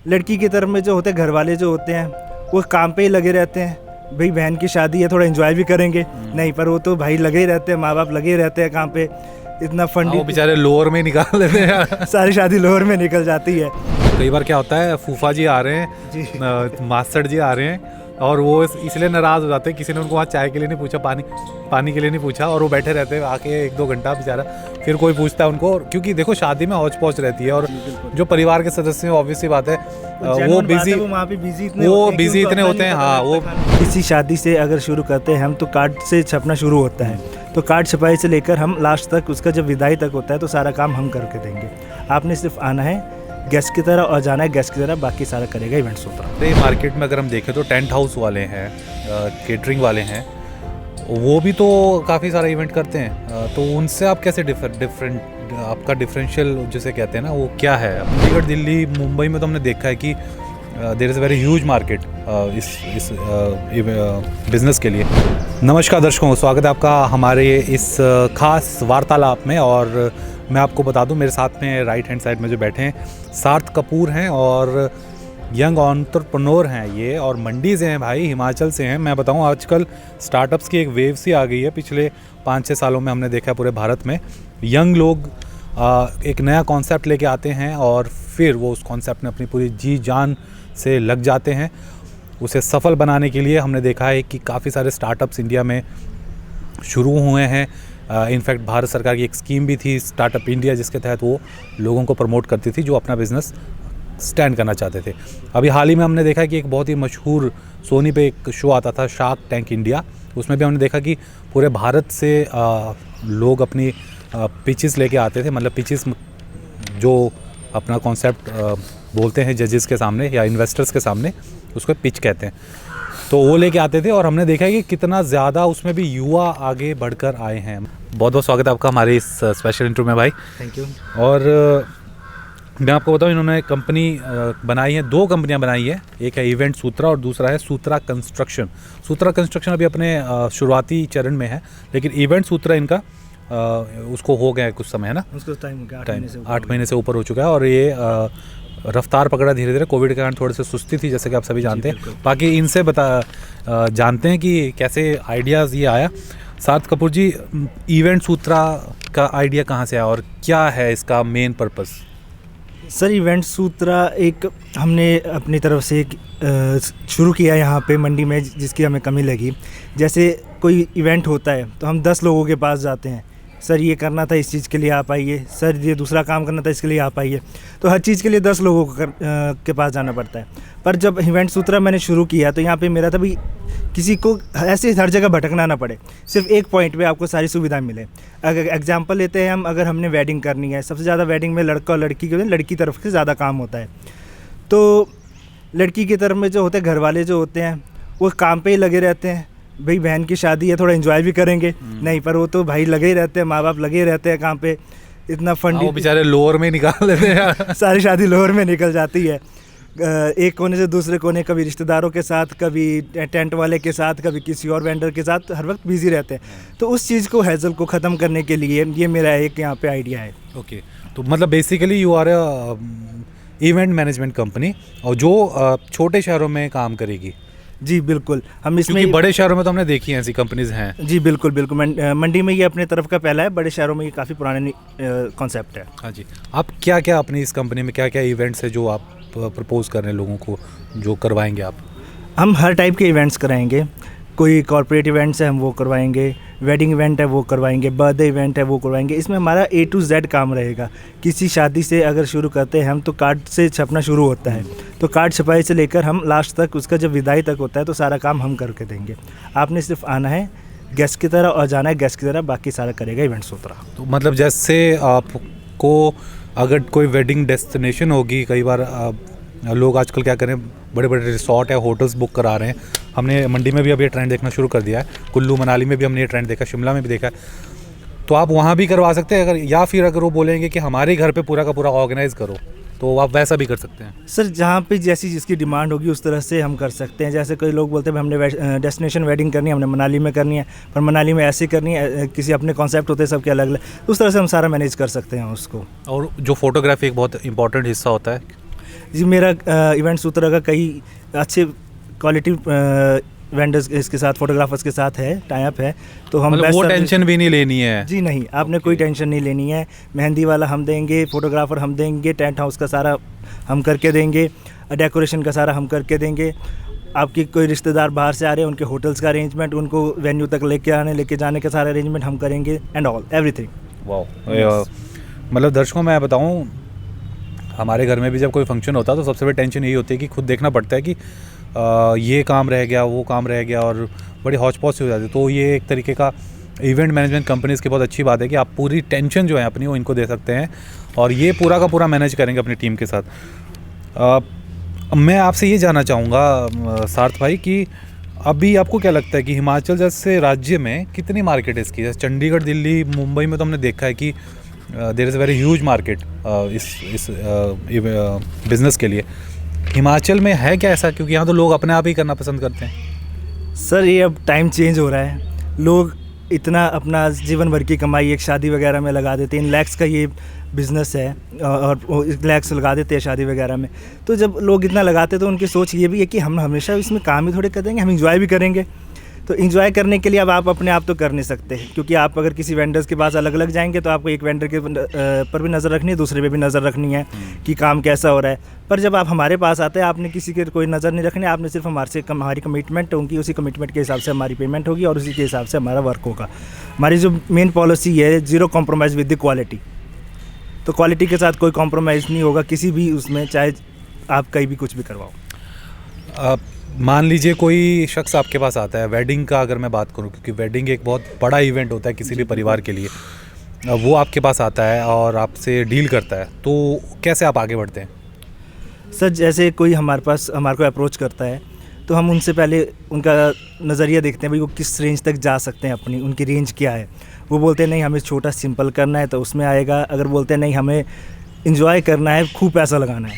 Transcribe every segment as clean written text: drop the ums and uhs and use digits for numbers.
लड़की की तरफ में जो होते हैं घर वाले जो होते हैं वो काम पे ही लगे रहते हैं, भाई बहन की शादी है थोड़ा एंजॉय भी करेंगे, नहीं पर वो तो भाई लगे ही रहते हैं, माँ बाप लगे ही रहते हैं काम पे, इतना फंड वो बेचारे लोअर में निकाल लेते हैं सारी शादी लोअर में निकल जाती है। कई बार क्या होता है, फूफा जी आ रहे हैं जी मास्टर जी आ रहे हैं और वो इसलिए नाराज़ हो जाते हैं, किसी ने उनको वहाँ चाय के लिए नहीं पूछा, पानी के लिए नहीं पूछा, और वो बैठे रहते हैं आके 1-2 घंटा बेचारा, फिर कोई पूछता है उनको, क्योंकि देखो शादी में हौच पौच रहती है और जो परिवार के सदस्य हैं ऑब्वियसली बात है वो बिजी इतने होते हैं। हाँ, वो किसी शादी से अगर शुरू करते हैं हम तो कार्ड से छपना शुरू होता है, तो कार्ड छपाई से लेकर हम लास्ट तक उसका जब विदाई तक होता है तो सारा काम हम करके देंगे। आपने सिर्फ आना है गेस्ट की तरह और जाना है गेस्ट की तरह, बाकी सारा करेगा इवेंट सूत्रा। मार्केट में अगर हम देखें तो टेंट हाउस वाले हैं, केटरिंग वाले हैं, वो भी तो काफ़ी सारा इवेंट करते हैं, तो उनसे आप कैसे डिफरेंट आपका डिफरेंशियल जिसे कहते हैं ना वो क्या है? चंडीगढ़, दिल्ली, मुंबई में तो हमने देखा है कि there is a very huge market इस बिज़नेस के लिए। नमस्कार दर्शकों, स्वागत है आपका हमारे इस खास वार्तालाप में। और मैं आपको बता दूं, मेरे साथ में राइट हैंड साइड में जो बैठे हैं सार्थ कपूर हैं और यंग एंटरप्रेन्योर हैं ये, और मंडी से हैं भाई, हिमाचल से हैं। मैं बताऊं आजकल स्टार्टअप्स की एक वेव सी आ गई है, पिछले 5-6 सालों में हमने देखा है पूरे भारत में यंग लोग एक नया कॉन्सेप्ट लेके आते हैं और फिर वो उस कॉन्सेप्ट में अपनी पूरी जी जान से लग जाते हैं। उसे सफल बनाने के लिए हमने देखा है कि काफ़ी सारे स्टार्टअप्स इंडिया में शुरू हुए हैं। इनफैक्ट भारत सरकार की एक स्कीम भी थी स्टार्टअप इंडिया, जिसके तहत वो लोगों को प्रमोट करती थी जो अपना बिज़नेस स्टैंड करना चाहते थे। अभी हाल ही में हमने देखा कि एक बहुत ही मशहूर सोनी पे एक शो आता था शार्क टैंक इंडिया, उसमें भी हमने देखा कि पूरे भारत से लोग अपनी पिचेस लेके आते थे, मतलब पिचेस जो अपना कॉन्सेप्ट बोलते हैं जजेस के सामने या इन्वेस्टर्स के सामने, उसको पिच कहते हैं, तो वो लेके आते थे। और हमने देखा है कि कितना ज़्यादा उसमें भी युवा आगे बढ़कर आए हैं। बहुत बहुत स्वागत है आपका हमारे इस स्पेशल इंटरव्यू में भाई। Thank you. और मैं आपको बताऊं, इन्होंने कंपनी बनाई है, 2 कंपनियां बनाई है, एक है इवेंट सूत्रा और दूसरा है सूत्रा कंस्ट्रक्शन। सूत्रा कंस्ट्रक्शन अभी अपने शुरुआती चरण में है, लेकिन इवेंट सूत्रा इनका उसको हो गया है कुछ समय, है ना? उसको टाइम 8 महीने से ऊपर हो चुका है। और ये रफ्तार पकड़ा धीरे धीरे, कोविड के कारण थोड़े से सुस्ती थी, जैसे कि आप सभी जानते हैं। बाकी इनसे जानते हैं कि कैसे आइडियाज़ ये आया। सार्थ कपूर जी, इवेंट सूत्रा का आइडिया कहाँ से आया और क्या है इसका मेन पर्पस? सर, इवेंट सूत्रा एक हमने अपनी तरफ से एक शुरू किया यहाँ पे मंडी में, जिसकी हमें कमी लगी। जैसे कोई इवेंट होता है तो हम 10 लोगों के पास जाते हैं, सर ये करना था इस चीज़ के लिए आप आइए, सर ये दूसरा काम करना था इसके लिए आप आइए, तो हर चीज़ के लिए 10 लोगों के पास जाना पड़ता है। पर जब इवेंट सूत्रा मैंने शुरू किया तो यहाँ पे मेरा था भाई किसी को ऐसे हर जगह भटकना ना पड़े, सिर्फ एक पॉइंट पे आपको सारी सुविधाएं मिले। अगर एग्जांपल लेते हैं हम, अगर हमने वेडिंग करनी है, सबसे ज़्यादा वेडिंग में लड़का और लड़की के लड़की तरफ से ज़्यादा काम होता है, तो लड़की की तरफ में जो होते हैं घर वाले जो होते हैं वो काम पे ही लगे रहते हैं, भाई बहन की शादी है थोड़ा एंजॉय भी करेंगे, नहीं पर वो तो भाई लगे ही रहते हैं, माँ बाप लगे ही रहते हैं काम पे, इतना फंड वो बेचारे लोअर में निकाल लेते हैं सारी शादी लोअर में निकल जाती है, एक कोने से दूसरे कोने, कभी रिश्तेदारों के साथ, कभी टेंट वाले के साथ, कभी किसी और वेंडर के साथ, हर वक्त बिजी रहते हैं। तो उस चीज़ को हैसल को ख़त्म करने के लिए ये मेरा एक यहाँ पे आइडिया है। ओके, तो मतलब basically you are a event management company, और जो छोटे शहरों में काम करेगी। जी बिल्कुल, हम इसमें बड़े शहरों में तो हमने देखी हैं ऐसी कंपनीज हैं। जी बिल्कुल बिल्कुल, मंडी में ये अपने तरफ का पहला है, बड़े शहरों में ये काफ़ी पुराने कॉन्सेप्ट है। हाँ जी, आप क्या क्या अपनी इस कंपनी में क्या क्या इवेंट्स है जो आप प्रपोज कर रहे हैं लोगों को, जो करवाएंगे आप? हम हर टाइप के इवेंट्स कराएंगे, कोई कॉर्पोरेट इवेंट्स है हम वो करवाएंगे, वेडिंग इवेंट है वो करवाएंगे, बर्थडे इवेंट है वो करवाएंगे। इसमें हमारा A to Z काम रहेगा। किसी शादी से अगर शुरू करते हैं हम तो कार्ड से छपना शुरू होता है, तो कार्ड छपाई से लेकर हम लास्ट तक उसका जब विदाई तक होता है तो सारा काम हम करके देंगे। आपने सिर्फ आना है गेस्ट की तरह और जाना है गेस्ट की तरह, बाकी सारा करेगा इवेंट सूत्रा। तो मतलब जैसे आपको अगर कोई वेडिंग डेस्टिनेशन होगी, कई बार लोग आजकल क्या करें, बड़े बड़े रिसोर्ट या होटल्स बुक करा रहे हैं। हमने मंडी में भी अब ये ट्रेंड देखना शुरू कर दिया है, कुल्लू मनाली में भी हमने ये ट्रेंड देखा, शिमला में भी देखा है, तो आप वहाँ भी करवा सकते हैं। अगर या फिर अगर वो बोलेंगे कि हमारे घर पे पूरा का पूरा ऑर्गेनाइज करो, तो आप वैसा भी कर सकते हैं। सर, जहाँ पे जैसी जिसकी डिमांड होगी उस तरह से हम कर सकते हैं। जैसे कई लोग बोलते हैं हमने डेस्टिनेशन वेडिंग करनी है, हमने मनाली में करनी है, पर मनाली में ऐसे करनी है, किसी अपने कॉन्सेप्ट होते हैं सबके अलग अलग, उस तरह से हम सारा मैनेज कर सकते हैं उसको। और जो फोटोग्राफी एक बहुत इंपॉर्टेंट हिस्सा होता है, जी मेरा इवेंट सूत्रा का कई अच्छे क्वालिटी वेंडर्स इसके साथ, फोटोग्राफर्स के साथ है, टाई अप है। तो हम मतलब वो best टेंशन भी नहीं लेनी है। जी नहीं, आपने कोई टेंशन नहीं लेनी है। मेहंदी वाला हम देंगे, फोटोग्राफर हम देंगे, टेंट हाउस का सारा हम करके देंगे, डेकोरेशन का सारा हम करके देंगे। आपकी कोई रिश्तेदार बाहर से आ रहे हैं, उनके होटल्स का अरेंजमेंट, उनको वेन्यू तक लेके जाने का सारा अरेंजमेंट हम करेंगे, एंड ऑल एवरीथिंग। वाह, मतलब दर्शकों मैं बताऊं, हमारे घर में भी जब कोई फंक्शन होता है तो सबसे बड़ी टेंशन यही होती है कि खुद देखना पड़ता है कि ये काम रह गया, वो काम रह गया, और बड़ी हौच पौच हो जाती है। तो ये एक तरीके का इवेंट मैनेजमेंट कंपनीज़ की बहुत अच्छी बात है कि आप पूरी टेंशन जो है अपनी वो इनको दे सकते हैं और ये पूरा का पूरा मैनेज करेंगे अपनी टीम के साथ। मैं आपसे ये जानना चाहूँगा सार्थ भाई कि अभी आपको क्या लगता है कि हिमाचल जैसे राज्य में कितनी मार्केट है इसकी? जैसे चंडीगढ़, दिल्ली, मुंबई में तो हमने देखा है कि there is a very huge market इस बिज़नेस के लिए। हिमाचल में है क्या ऐसा? क्योंकि यहाँ तो लोग अपने आप ही करना पसंद करते हैं। सर ये अब टाइम चेंज हो रहा है, लोग इतना अपना जीवन भर की कमाई एक शादी वगैरह में लगा देते हैं। इन लैक्स का ये बिज़नेस है और लैक्स लगा देते हैं शादी वगैरह में। तो जब लोग इतना लगाते हैं तो उनकी सोच ये भी है कि हम हमेशा इसमें काम ही थोड़े कर देंगे, हम इंजॉय भी करेंगे। तो इंजॉय करने के लिए अब आप अपने आप तो कर नहीं सकते, क्योंकि आप अगर किसी वेंडर्स के पास अलग अलग जाएंगे तो आपको एक वेंडर के पर भी नज़र रखनी है, दूसरे पे भी नज़र रखनी है कि काम कैसा हो रहा है। पर जब आप हमारे पास आते हैं, आपने किसी के कोई नज़र नहीं रखनी, आपने सिर्फ हमारी कमिटमेंट होगी, उसी कमिटमेंट के हिसाब से हमारी पेमेंट होगी और उसी के हिसाब से हमारा वर्क होगा। हमारी जो मेन पॉलिसी है, zero compromise with the quality. तो क्वालिटी के साथ कोई कॉम्प्रोमाइज़ नहीं होगा किसी भी उसमें, चाहे आप कहीं भी कुछ भी करवाओ। मान लीजिए कोई शख्स आपके पास आता है, वेडिंग का अगर मैं बात करूं, क्योंकि वेडिंग एक बहुत बड़ा इवेंट होता है किसी भी परिवार के लिए, वो आपके पास आता है और आपसे डील करता है, तो कैसे आप आगे बढ़ते हैं? सर जैसे कोई हमारे को अप्रोच करता है तो हम उनसे पहले उनका नज़रिया देखते हैं, भाई वो किस रेंज तक जा सकते हैं, अपनी उनकी रेंज क्या है। वो बोलते हैं नहीं हमें छोटा सिंपल करना है तो उसमें आएगा। अगर बोलते हैं नहीं हमें इंजॉय करना है, खूब पैसा लगाना है,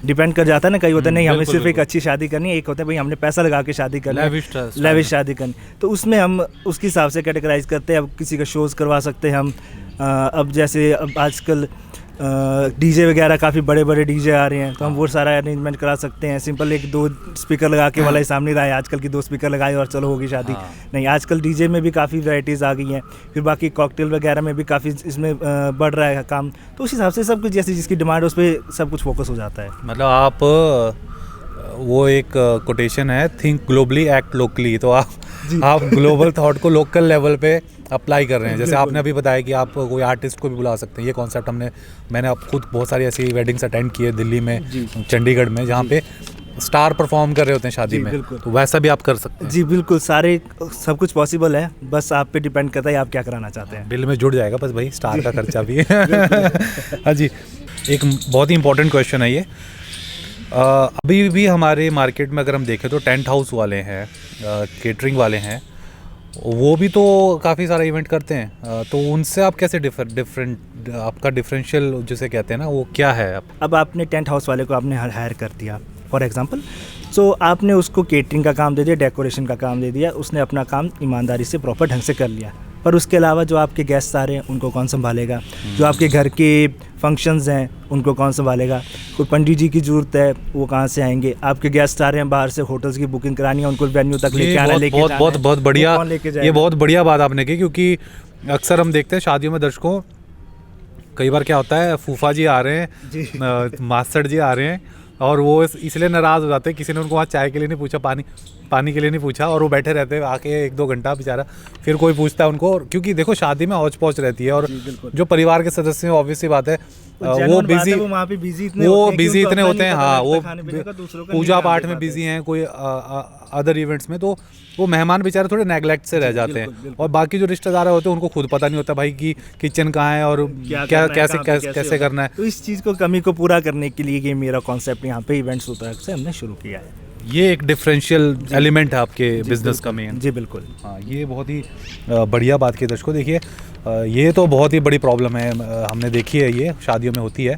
डिपेंड कर जाता है ना। कई होता है नहीं हमें सिर्फ एक अच्छी शादी करनी है, एक होता है भाई हमने पैसा लगा के शादी करनी है, लेविश शादी करनी। तो उसमें हम उसके हिसाब से कैटेगराइज करते हैं। अब किसी का शोज़ करवा सकते हैं हम। अब जैसे अब आजकल डीजे वगैरह काफ़ी बड़े बड़े डीजे आ रहे हैं, तो हम वो सारा अरेंजमेंट करा सकते हैं। सिंपल एक दो स्पीकर लगा के वाला ही सामने रहा है आजकल की, 2 स्पीकर लगाए और चलो होगी शादी। नहीं, आजकल डीजे में भी काफ़ी वैराइटीज़ आ गई हैं। फिर बाकी कॉकटेल वगैरह में भी काफ़ी इसमें बढ़ रहा है काम। तो उस हिसाब से सब कुछ जैसी जिसकी डिमांड उस पर सब कुछ फोकस हो जाता है। मतलब आप वो एक कोटेशन है, थिंक ग्लोबली एक्ट लोकली। तो आप ग्लोबल थॉट को लोकल लेवल पे अप्लाई कर रहे हैं। जैसे आपने अभी बताया कि आप कोई आर्टिस्ट को भी बुला सकते हैं, ये कॉन्सेप्ट मैंने आप खुद बहुत सारी ऐसी वेडिंग्स अटेंड की है दिल्ली में, चंडीगढ़ में, जहाँ पे स्टार परफॉर्म कर रहे होते हैं शादी में, तो वैसा भी आप कर सकते हैं। जी बिल्कुल, सब कुछ पॉसिबल है, बस आप पे डिपेंड करता है आप क्या कराना चाहते हैं। बिल में जुड़ जाएगा बस भाई, स्टार का खर्चा भी हाँ जी। एक बहुत ही इंपॉर्टेंट क्वेश्चन है ये। अभी भी हमारे मार्केट में अगर हम देखें तो टेंट हाउस वाले हैं, केटरिंग वाले हैं, वो भी तो काफ़ी सारा इवेंट करते हैं। तो उनसे आप कैसे डिफरेंट आपका डिफरेंशियल जिसे कहते हैं ना, वो क्या है? अब आपने टेंट हाउस वाले को आपने हायर कर दिया फॉर एग्जांपल, सो आपने उसको केटरिंग का काम दे दिया, डेकोरेशन का काम दे दिया, उसने अपना काम ईमानदारी से प्रॉपर ढंग से कर लिया। पर उसके अलावा जो आपके गेस्ट आ रहे हैं उनको कौन संभालेगा? जो आपके घर के फंक्शंस हैं उनको कौन संभालेगा? कोई पंडित जी की ज़रूरत है, वो कहाँ से आएंगे? आपके गेस्ट आ रहे हैं बाहर से, होटल्स की बुकिंग करानी है, उनको वेन्यू तक लेके आना, बहुत बढ़िया, ये बहुत बढ़िया बात आपने की। क्योंकि अक्सर हम देखते हैं शादियों में दर्शकों, कई बार क्या होता है, फूफा जी आ रहे हैं, मास्टर जी आ रहे हैं, और वो इसलिए नाराज़ हो जाते हैं, किसी ने उनको वहाँ चाय के लिए नहीं पूछा, पानी के लिए नहीं पूछा, और वो बैठे रहते हैं आके 1-2 घंटा बेचारा। फिर कोई पूछता है उनको, क्योंकि देखो शादी में हौच पौच रहती है, और जो परिवार के सदस्य हैं ऑब्वियस सी बात है वो बिजी इतने होते हैं। हाँ, वो पूजा पाठ में बिजी हैं, कोई अदर इवेंट्स में, तो वो मेहमान बेचारे थोड़े नेगलेक्ट से रह जाते हैं। और बाकी जो रिश्तेदार होते हैं उनको खुद पता नहीं होता भाई कि किचन कहाँ है और क्या कैसे करना है। तो इस चीज़ को कमी को पूरा करने के लिए ये मेरा कॉन्सेप्ट यहाँ पे इवेंट्स होता है हमने शुरू किया है। ये एक डिफरेंशियल एलिमेंट है आपके बिजनेस का मेन। जी बिल्कुल। हाँ, ये बहुत ही बढ़िया बात की दर्शकों। देखिए, ये तो बहुत ही बड़ी प्रॉब्लम है, हमने देखी है, ये शादियों में होती है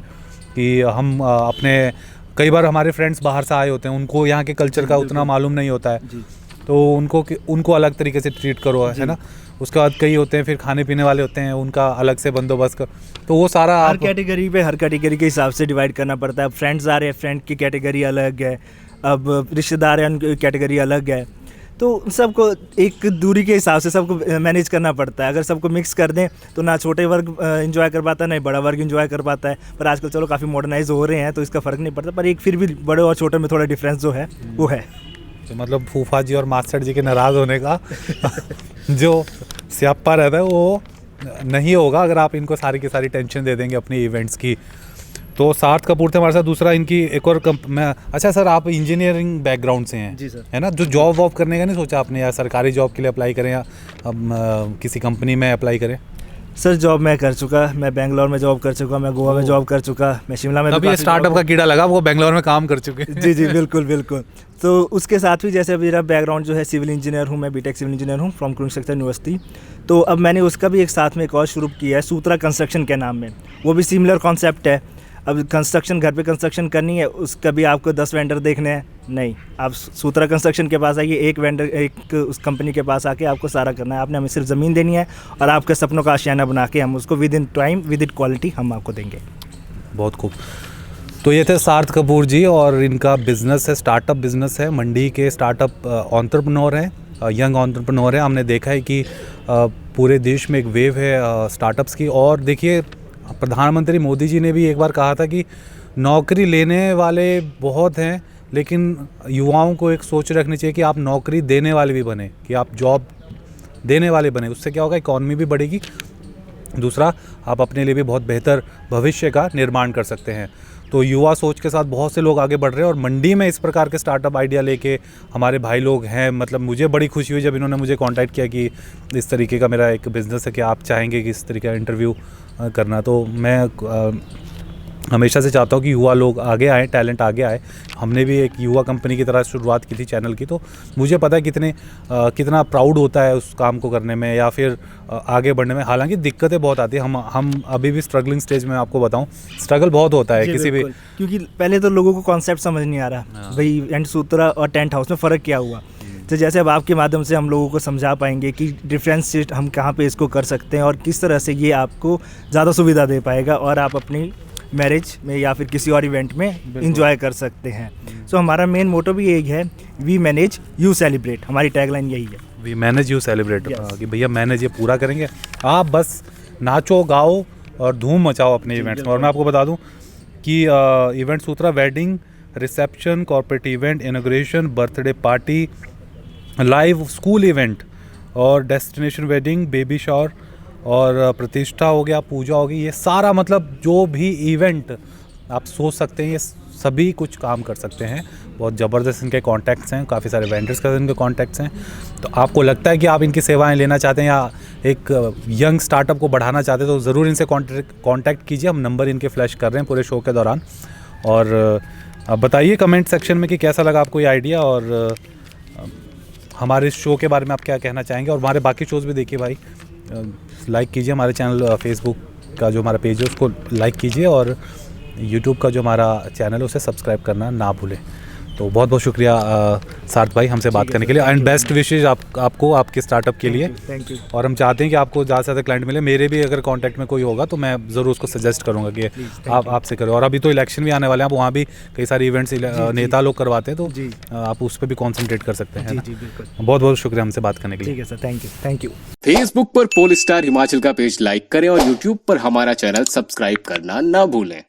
कि हम अपने, कई बार हमारे फ्रेंड्स बाहर से आए होते हैं, उनको यहाँ के कल्चर का उतना मालूम नहीं होता है, तो उनको अलग तरीके से ट्रीट करो, है ना, उसके बाद कई होते हैं फिर खाने पीने वाले होते हैं, उनका अलग से बंदोबस्त कर, तो वो सारा हर आप कैटेगरी पे हर कैटेगरी के हिसाब से डिवाइड करना पड़ता है। अब फ्रेंड्स आ रहे हैं, फ्रेंड की कैटेगरी अलग है, अब रिश्तेदार हैं उनकी कैटेगरी अलग है, तो सबको एक दूरी के हिसाब से सबको मैनेज करना पड़ता है। अगर सबको मिक्स कर दें तो ना छोटे वर्ग एंजॉय कर पाता है, ना ही बड़ा वर्ग एंजॉय कर पाता है। पर आजकल चलो काफ़ी मॉडर्नाइज हो रहे हैं तो इसका फ़र्क नहीं पड़ता, पर एक फिर भी बड़े और छोटे में थोड़ा डिफरेंस जो है वो है। तो मतलब फूफा जी और मास्टर जी के नाराज़ होने का जो स्यापा रहता है वो नहीं होगा अगर आप इनको सारी की सारी टेंशन दे देंगे अपनी इवेंट्स की। तो सार्थ कपूर थे हमारे साथ। दूसरा इनकी एक और अच्छा सर, आप इंजीनियरिंग बैकग्राउंड से हैं? जी सर। है ना, जो जॉब वॉब करने का नहीं सोचा आपने, या सरकारी जॉब के लिए अप्लाई करें या किसी कंपनी में अप्लाई करें? सर जॉब मैं कर चुका, मैं बेंगलोर में जॉब कर चुका, मैं गोवा में जॉब कर चुका, मैं शिमला में। अभी ये स्टार्टअप का कीड़ा लगा, वो बेंगलोर में काम कर चुके हैं। जी जी बिल्कुल बिल्कुल। तो उसके साथ भी जैसे मेरा बैकग्राउंड जो है सिविल इंजीनियर हूँ, मैं बीटेक सिविल इंजीनियर हूँ फ्रॉम कुरुक्षेत्र यूनिवर्सिटी। तो अब मैंने उसका भी एक साथ में एक और शुरू किया है सूत्रा कंस्ट्रक्शन के नाम में। वो भी सिमिलर कॉन्सेप्ट है। अब कंस्ट्रक्शन, घर पे कंस्ट्रक्शन करनी है, उसका भी आपको 10 वेंडर देखने हैं नहीं, आप सूत्रा कंस्ट्रक्शन के पास आइए, एक वेंडर एक उस कंपनी के पास आके आपको सारा करना है। आपने हमें सिर्फ ज़मीन देनी है और आपके सपनों का आशियाना बना के हम उसको with in time with in quality हम आपको देंगे। बहुत खूब। तो ये थे सार्थ कपूर जी, और इनका बिज़नेस है, स्टार्टअप बिज़नेस है, मंडी के स्टार्टअप एंटरप्रेन्योर हैं, यंग एंटरप्रेन्योर हैं। हमने देखा है कि पूरे देश में एक वेव है स्टार्टअप्स की। और देखिए, प्रधानमंत्री मोदी जी ने भी एक बार कहा था कि नौकरी लेने वाले बहुत हैं, लेकिन युवाओं को एक सोच रखनी चाहिए कि आप नौकरी देने वाले भी बने, कि आप जॉब देने वाले बने। उससे क्या होगा, इकॉनमी भी बढ़ेगी, दूसरा आप अपने लिए भी बहुत बेहतर भविष्य का निर्माण कर सकते हैं। तो युवा सोच के साथ बहुत से लोग आगे बढ़ रहे हैं, और मंडी में इस प्रकार के स्टार्टअप आइडिया लेके हमारे भाई लोग हैं। मतलब मुझे बड़ी खुशी हुई जब इन्होंने मुझे कांटेक्ट किया कि इस तरीके का मेरा एक बिज़नेस है कि आप चाहेंगे कि इस तरीके का इंटरव्यू करना। तो मैं हमेशा से चाहता हूँ कि युवा लोग आगे आएँ, टैलेंट आगे आए। हमने भी एक युवा कंपनी की तरह शुरुआत की थी चैनल की, तो मुझे पता है कितना प्राउड होता है उस काम को करने में या फिर आगे बढ़ने में। हालांकि दिक्कतें बहुत आती है, हम अभी भी स्ट्रगलिंग स्टेज में, आपको बताऊं स्ट्रगल बहुत होता है किसी भी, क्योंकि पहले तो लोगों को कॉन्सेप्ट समझ नहीं आ रहा भाई एंड सूत्रा और टेंट हाउस में फ़र्क क्या हुआ। तो जैसे अब आपके माध्यम से हम लोगों को समझा पाएंगे कि डिफ्रेंशिएट हम कहाँ पे इसको कर सकते हैं और किस तरह से ये आपको ज़्यादा सुविधा दे पाएगा और आप अपनी मैरिज में या फिर किसी और इवेंट में इंजॉय कर सकते हैं। सो हमारा मेन मोटो भी यही है, वी मैनेज यू सेलिब्रेट। हमारी टैगलाइन यही है, वी मैनेज यू सेलिब्रेट। कि भैया मैनेज ये पूरा करेंगे, आप बस नाचो गाओ और धूम मचाओ अपने इवेंट्स में। और मैं आपको बता दूं कि event Sutra wedding, reception, corporate event, inauguration, birthday party, live school event और डेस्टिनेशन वेडिंग, बेबी शावर और प्रतिष्ठा हो गया, पूजा हो गई, ये सारा मतलब जो भी इवेंट आप सोच सकते हैं ये सभी कुछ काम कर सकते हैं। बहुत ज़बरदस्त इनके कॉन्टैक्ट्स हैं, काफ़ी सारे वेंडर्स का इनके कॉन्टैक्ट्स हैं। तो आपको लगता है कि आप इनकी सेवाएं लेना चाहते हैं या एक यंग स्टार्टअप को बढ़ाना चाहते हैं, तो ज़रूर इनसे कॉन्टैक्ट कीजिए। हम नंबर इनके फ्लैश कर रहे हैं पूरे शो के दौरान। और आप बताइए कमेंट सेक्शन में कि कैसा लगा आपको ये आइडिया, और हमारे इस शो के बारे में आप क्या कहना चाहेंगे। और हमारे बाकी शोज़ भी देखिए भाई, लाइक कीजिए हमारे चैनल, फेसबुक का जो हमारा पेज है उसको लाइक कीजिए, और यूट्यूब का जो हमारा चैनल है उसे सब्सक्राइब करना ना भूलें। तो बहुत बहुत शुक्रिया सार्थ भाई हमसे बात करने के लिए, एंड बेस्ट विशेज आपको आपके स्टार्टअप के लिए। Thank you. और हम चाहते हैं कि आपको ज़्यादा से ज़्यादा क्लाइंट मिले। मेरे भी अगर कांटेक्ट में कोई होगा तो मैं ज़रूर उसको सजेस्ट करूंगा कि आप आपसे करें। और अभी तो इलेक्शन भी आने वाले हैं, आप वहाँ भी कई सारे इवेंट्स नेता लोग करवाते हैं, तो आप उस पर भी कॉन्सेंट्रेट कर सकते हैं। बहुत बहुत शुक्रिया हमसे बात करने के लिए। ठीक है सर, थैंक यू। फेसबुक पर पोल स्टार हिमाचल का पेज लाइक करें और यूट्यूब पर हमारा चैनल सब्सक्राइब करना ना भूलें।